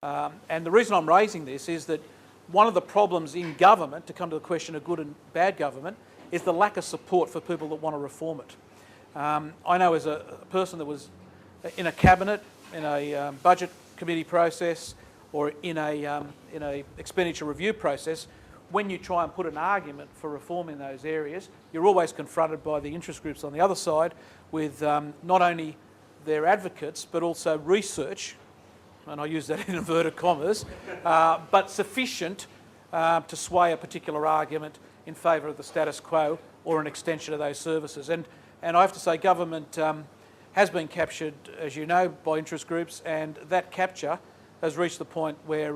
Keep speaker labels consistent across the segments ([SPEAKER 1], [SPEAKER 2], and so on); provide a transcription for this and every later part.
[SPEAKER 1] And the reason I'm raising this is that one of the problems in government, to come to the question of good and bad government, is the lack of support for people that want to reform it. I know as a person that was in a cabinet, in a budget committee process, or in a expenditure review process, when you try and put an argument for reform in those areas, you're always confronted by the interest groups on the other side with not only their advocates but also research, and I use that in inverted commas, but sufficient to sway a particular argument in favour of the status quo or an extension of those services. And I have to say government has been captured, as you know, by interest groups, and that capture has reached the point where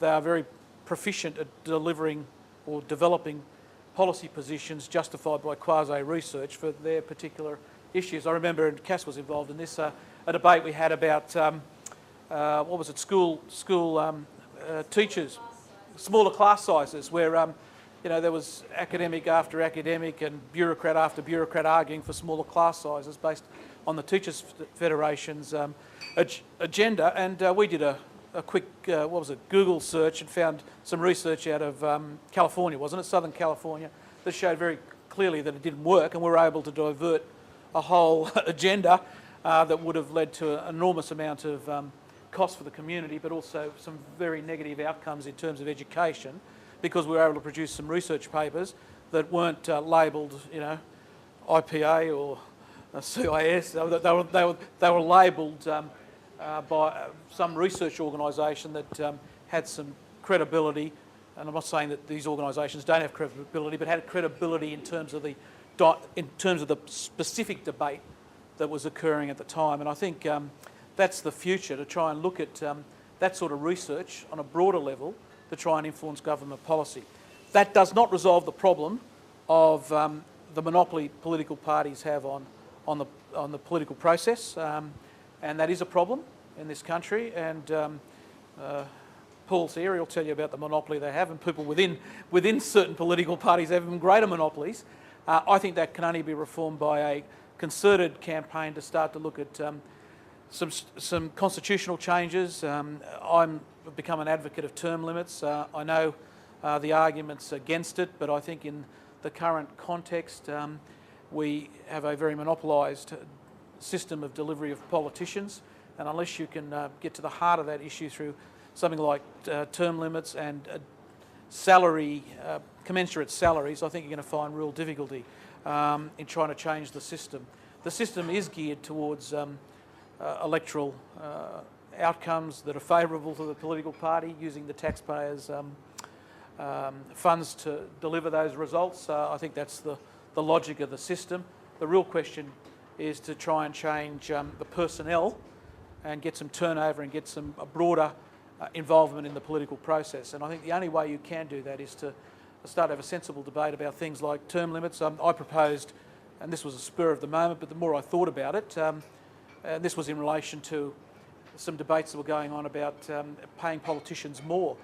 [SPEAKER 1] they are very proficient at delivering or developing policy positions justified by quasi-research for their particular issues. I remember, and Cass was involved in this, a debate we had about, what was it, school teachers, smaller class sizes, where there was academic after academic and bureaucrat after bureaucrat arguing for smaller class sizes based on the Teachers Federation's agenda, and we did a quick, Google search and found some research out of California, wasn't it? Southern California, that showed very clearly that it didn't work, and we were able to divert a whole agenda that would have led to an enormous amount of cost for the community, but also some very negative outcomes in terms of education, because we were able to produce some research papers that weren't labelled, IPA or CIS. They were labelled by some research organisation that had some credibility, and I'm not saying that these organisations don't have credibility, but had credibility in terms of the specific debate that was occurring at the time. And I think that's the future, to try and look at that sort of research on a broader level to try and influence government policy. That does not resolve the problem of the monopoly political parties have on the political process. And that is a problem in this country, and Paul's here, he'll tell you about the monopoly they have, and people within certain political parties have even greater monopolies. I think that can only be reformed by a concerted campaign to start to look at some constitutional changes. I've become an advocate of term limits. I know the arguments against it, but I think in the current context we have a very monopolised system of delivery of politicians, and unless you can get to the heart of that issue through something like term limits and commensurate salaries, I think you're going to find real difficulty in trying to change the system. The system is geared towards electoral outcomes that are favourable to the political party, using the taxpayers' funds to deliver those results. I think that's the logic of the system. The real question is to try and change the personnel and get some turnover and get a broader involvement in the political process. And I think the only way you can do that is to start to have a sensible debate about things like term limits. I proposed, and this was a spur of the moment, but the more I thought about it, and this was in relation to some debates that were going on about paying politicians more.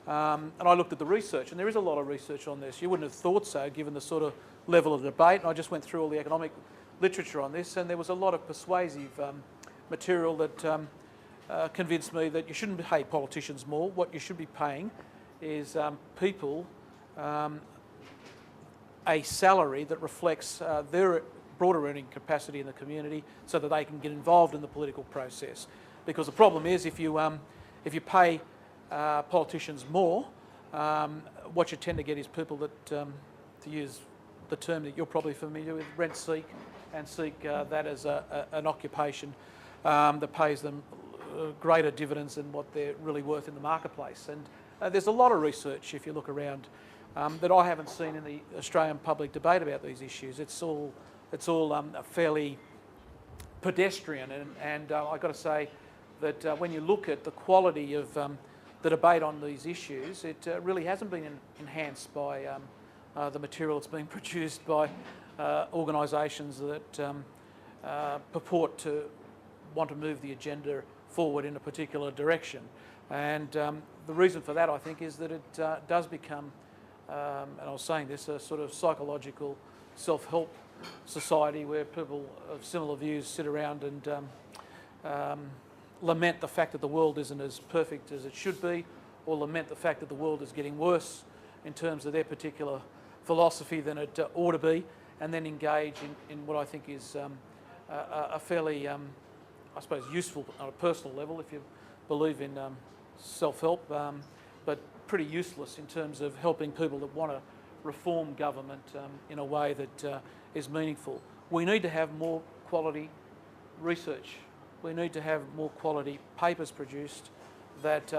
[SPEAKER 1] And I looked at the research, and there is a lot of research on this. You wouldn't have thought so, given the sort of level of debate. And I just went through all the economic literature on this, and there was a lot of persuasive material that convinced me that you shouldn't pay politicians more. What you should be paying is people a salary that reflects their broader earning capacity in the community, so that they can get involved in the political process. Because the problem is, if you pay politicians more, what you tend to get is people that, to use the term that you're probably familiar with, rent seek, and seek that as an occupation that pays them greater dividends than what they're really worth in the marketplace. And there's a lot of research, if you look around, that I haven't seen in the Australian public debate about these issues. It's all fairly pedestrian, and I've got to say that when you look at the quality of the debate on these issues, it really hasn't been enhanced by the material that's being produced by organisations that purport to want to move the agenda forward in a particular direction. And the reason for that, I think, is that it does become, and I was saying this, a sort of psychological self-help society where people of similar views sit around and lament the fact that the world isn't as perfect as it should be, or lament the fact that the world is getting worse in terms of their particular philosophy than it ought to be, and then engage in what I think is a fairly, I suppose, useful on a personal level if you believe in self-help, but pretty useless in terms of helping people that want to reform government in a way that is meaningful. We need to have more quality research. We need to have more quality papers produced that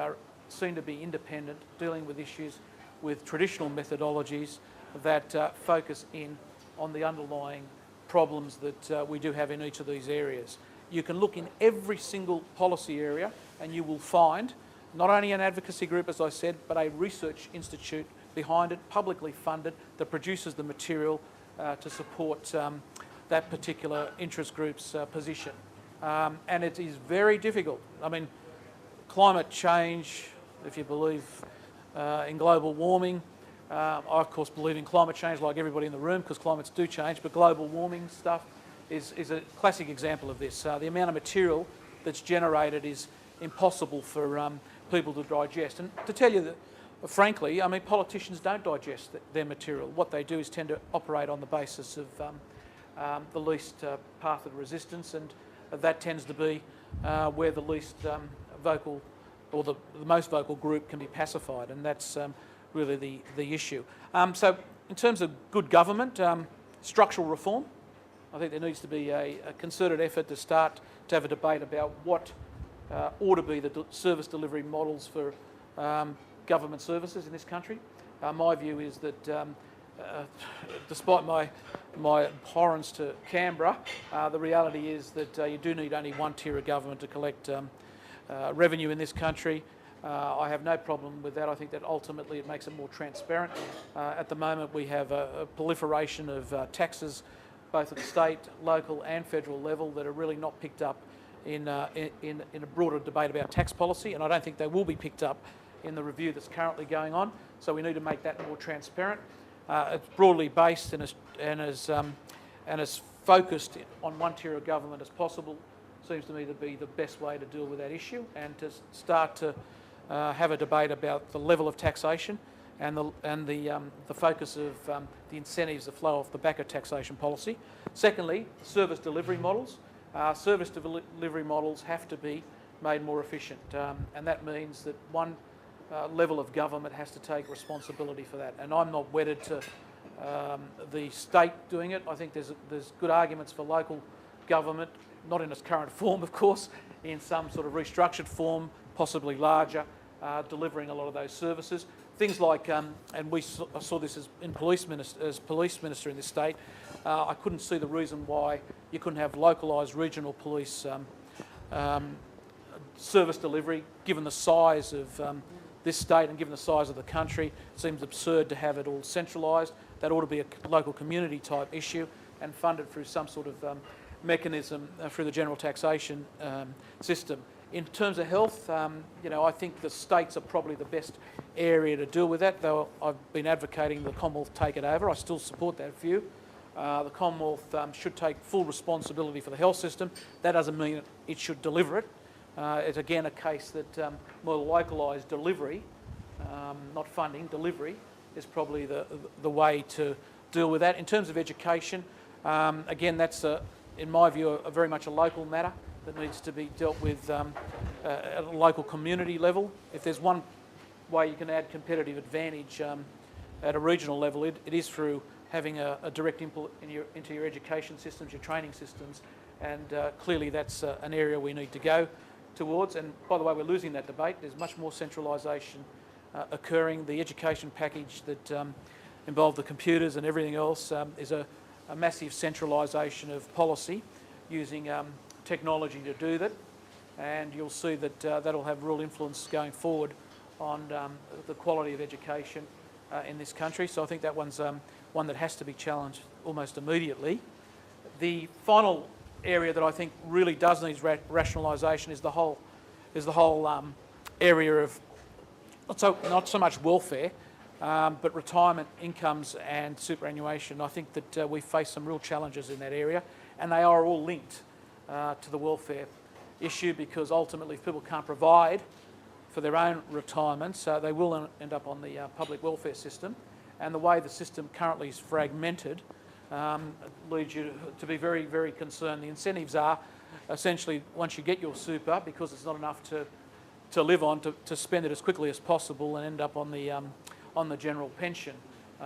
[SPEAKER 1] seem to be independent, dealing with issues with traditional methodologies that focus in on the underlying problems that we do have in each of these areas. You can look in every single policy area and you will find not only an advocacy group, as I said, but a research institute behind it, publicly funded, that produces the material to support that particular interest group's position. And it is very difficult. I mean, climate change, if you believe in global warming, I of course believe in climate change like everybody in the room, because climates do change, but global warming stuff is a classic example of this. The amount of material that's generated is impossible for people to digest. And to tell you that, frankly, I mean, politicians don't digest their material. What they do is tend to operate on the basis of the least path of resistance, and that tends to be where the least vocal, or the most vocal group can be pacified, and that's really the issue. So in terms of good government, structural reform, I think there needs to be a concerted effort to start to have a debate about what ought to be the service delivery models for government services in this country. My view is that despite my abhorrence to Canberra, the reality is that you do need only one tier of government to collect revenue in this country. I have no problem with that. I think that ultimately it makes it more transparent. At the moment we have a proliferation of taxes, both at the state, local and federal level, that are really not picked up in a broader debate about tax policy, and I don't think they will be picked up in the review that's currently going on. So we need to make that more transparent. It's broadly based and as focused on one tier of government as possible seems to me to be the best way to deal with that issue, and to start to have a debate about the level of taxation and the focus of the incentives that flow off the back of taxation policy. Secondly, service delivery models. Service delivery models have to be made more efficient, and that means that one level of government has to take responsibility for that. And I'm not wedded to the state doing it. I think there's good arguments for local government, not in its current form, of course, in some sort of restructured form, possibly larger, delivering a lot of those services. Things like, and I saw this as police minister in this state, I couldn't see the reason why you couldn't have localised regional police service delivery, given the size of this state and given the size of the country. It seems absurd to have it all centralised. That ought to be a local community type issue and funded through some sort of mechanism through the general taxation system. In terms of health, I think the states are probably the best area to deal with that, though I've been advocating the Commonwealth take it over. I still support that view. The Commonwealth should take full responsibility for the health system. That doesn't mean it should deliver it. It's again a case that more localised delivery, not funding, delivery, is probably the way to deal with that. In terms of education, again, that's, in my view, very much a local matter that needs to be dealt with at a local community level. If there's one way you can add competitive advantage at a regional level, it is through having a direct input into your education systems, your training systems, and clearly that's an area we need to go towards. And by the way, we're losing that debate. There's much more centralisation occurring. The education package that involved the computers and everything else is a massive centralisation of policy using technology to do that, and you'll see that that'll have real influence going forward on the quality of education in this country. So I think that one's one that has to be challenged almost immediately. The final area that I think really does need rationalisation is the whole area of not so much welfare, but retirement incomes and superannuation. I think that we face some real challenges in that area, and they are all linked to the welfare issue, because ultimately if people can't provide for their own retirements, they will end up on the public welfare system. And the way the system currently is fragmented leads you to be very, very concerned. The incentives are essentially, once you get your super, because it's not enough to live on, to spend it as quickly as possible and end up on the general pension.